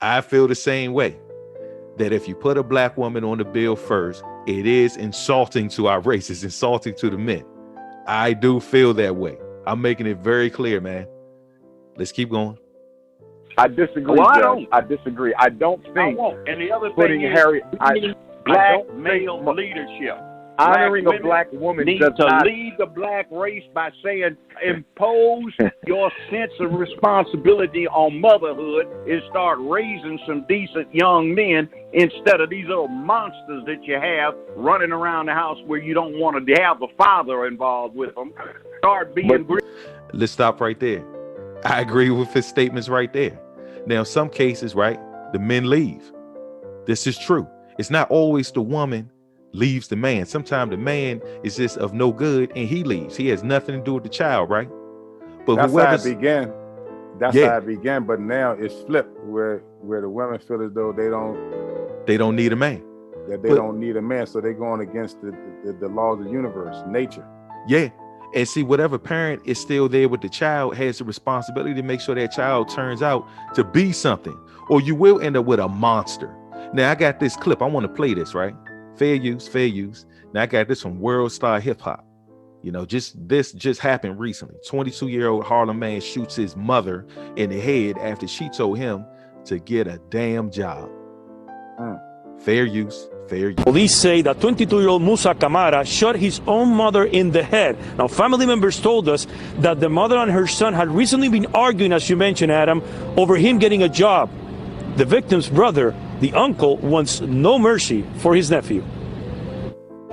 I feel the same way, that if you put a black woman on the bill first, it is insulting to our race. It's insulting to the men. I do feel that way. I'm making it very clear, man. Let's keep going. I disagree. Well, I disagree. I don't think and the other putting thing Harriet, black male leadership. honoring a black woman need does to not lead the black race by saying impose your sense of responsibility on motherhood and start raising some decent young men instead of these little monsters that you have running around the house where you don't want to have the father involved with them. Start being. Let's stop right there. I agree with his statements right there. Now, some cases, right, the men leave. This is true. It's not always the woman leaves the man. Sometimes the man is just of no good and he leaves. He has nothing to do with the child, right? But that's how it began. That's how it began. But now it's flipped, where the women feel as though they don't need a man. That they don't need a man, so they're going against the laws of the universe, nature. Yeah. And see, whatever parent is still there with the child has the responsibility to make sure that child turns out to be something, or you will end up with a monster. Now, I got this clip. I want to play this, right? Fair use, fair use. Now, I got this from World Star Hip Hop. You know, this just happened recently. 22-year-old Harlem man shoots his mother in the head after she told him to get a damn job. Fair use, fair use. Police say that 22-year-old Musa Camara shot his own mother in the head. Now, family members told us that the mother and her son had recently been arguing, as you mentioned, Adam, over him getting a job. The victim's brother, the uncle, wants no mercy for his nephew.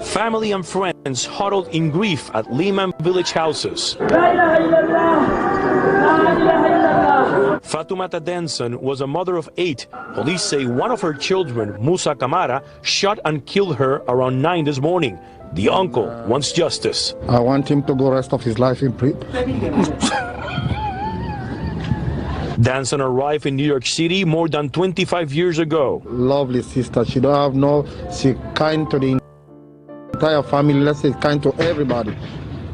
Family and friends huddled in grief at Layman village houses. Fatoumata Denson was a mother of 8. Police say one of her children, Musa Camara, shot and killed her around 9 this morning. The uncle wants justice. I want him to go rest of his life in prison. Danson arrived in New York City more than 25 years ago. Lovely sister. She don't have no, she kind to the entire family, let's say kind to everybody.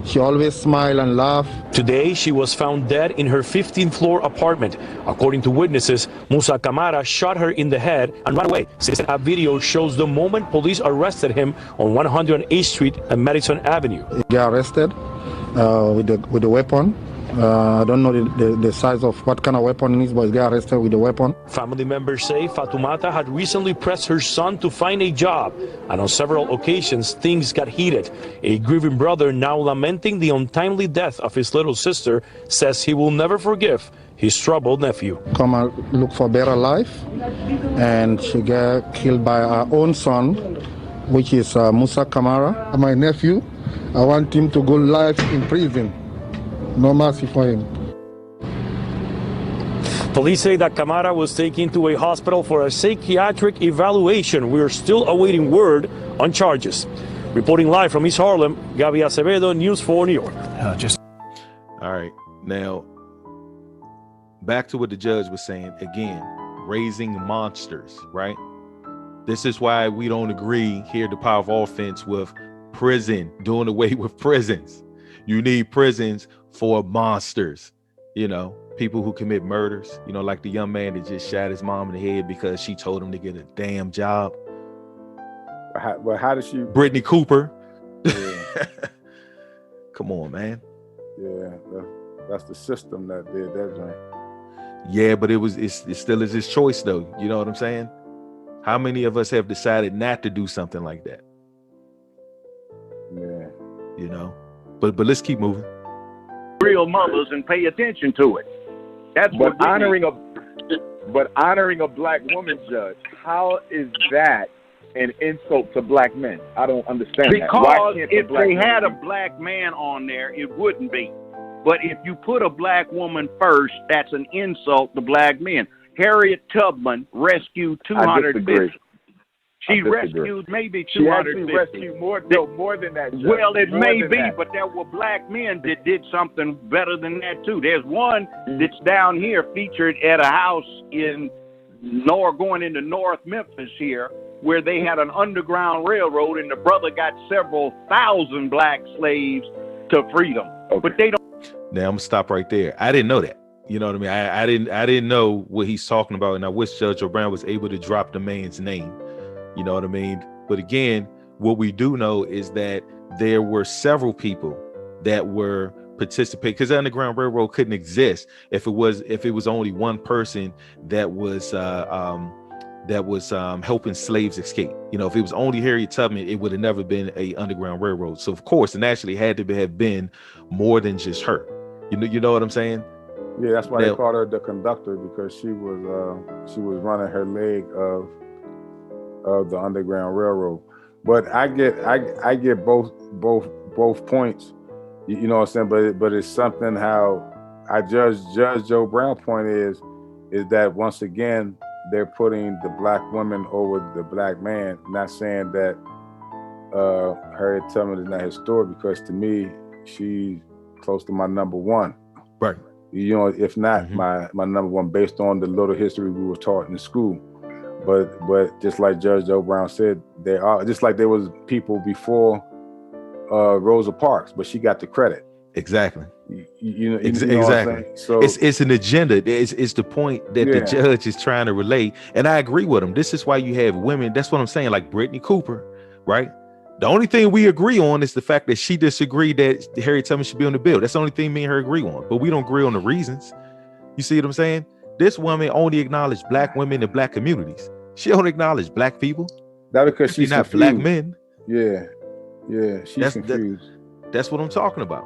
She always smile and laugh. Today, she was found dead in her 15th floor apartment. According to witnesses, Musa Camara shot her in the head and ran away. A video shows the moment police arrested him on 108th Street and Madison Avenue. He got arrested with the weapon. I don't know the size of what kind of weapon it is, but he got arrested with the weapon. Family members say Fatoumata had recently pressed her son to find a job, and on several occasions things got heated. A grieving brother, now lamenting the untimely death of his little sister, says he will never forgive his troubled nephew. Come and look for better life, and she got killed by her own son, which is Musa Camara, my nephew. I want him to go life in prison. No mercy for him. Police say that Camara was taken to a hospital for a psychiatric evaluation. We are still awaiting word on charges. Reporting live from East Harlem, Gaby Acevedo, News 4 New York. All right. Now, back to what the judge was saying. Again, raising monsters, right? This is why we don't agree here, the power of offense, with prison, doing away with prisons. You need prisons for monsters, you know, people who commit murders, you know, like the young man that just shot his mom in the head because she told him to get a damn job. Well, how did she? Brittney Cooper. Yeah. Come on, man. Yeah, that's the system that did that, John. Yeah, but it still is his choice, though. You know what I'm saying? How many of us have decided not to do something like that? Yeah. You know, but let's keep moving. Real mothers and pay attention to it. That's But what honoring a black woman, Judge, how is that an insult to black men? I don't understand that. Because if they had a black man on there, it wouldn't be. But if you put a black woman first, that's an insult to black men. Harriet Tubman rescued 250. She rescued maybe 250. She actually rescued more than that. Judge. Well, it more may than be, that. but there were black men that did something better than that too. There's one that's down here featured at a house going into North Memphis here, where they had an underground railroad, and the brother got several thousand black slaves to freedom. Okay. But they don't. Now I'm gonna stop right there. I didn't know that. You know what I mean? I didn't know what he's talking about, and I wish Judge O'Brien was able to drop the man's name. You know what I mean? But again, what we do know is that there were several people that were participating, because the Underground Railroad couldn't exist if it was only one person that was helping slaves escape. You know, if it was only Harriet Tubman, it would have never been a Underground Railroad. So of course, it actually had to have been more than just her. You know what I'm saying? Yeah, that's why they called her the conductor, because she was running her leg of the Underground Railroad. But I get both points. You know what I'm saying? But it's something how I judge Joe Brown's point is that once again they're putting the black woman over the black man. Not saying that Harriet Tubman is not historic, because to me she's close to my number one. Right. You know, if not my number one, based on the little history we were taught in school. But just like Judge Joe Brown said, there are, just like there was people before Rosa Parks, but she got the credit. Exactly. You know exactly. So it's an agenda. It's the point that the judge is trying to relay, and I agree with him. This is why you have women. That's what I'm saying. Like Brittney Cooper, right? The only thing we agree on is the fact that she disagreed that Harriet Tubman should be on the bill. That's the only thing me and her agree on, but we don't agree on the reasons. You see what I'm saying? This woman only acknowledged black women and black communities. She don't acknowledge black people. That because she's not confused. black men. Yeah, she's confused. That's what I'm talking about.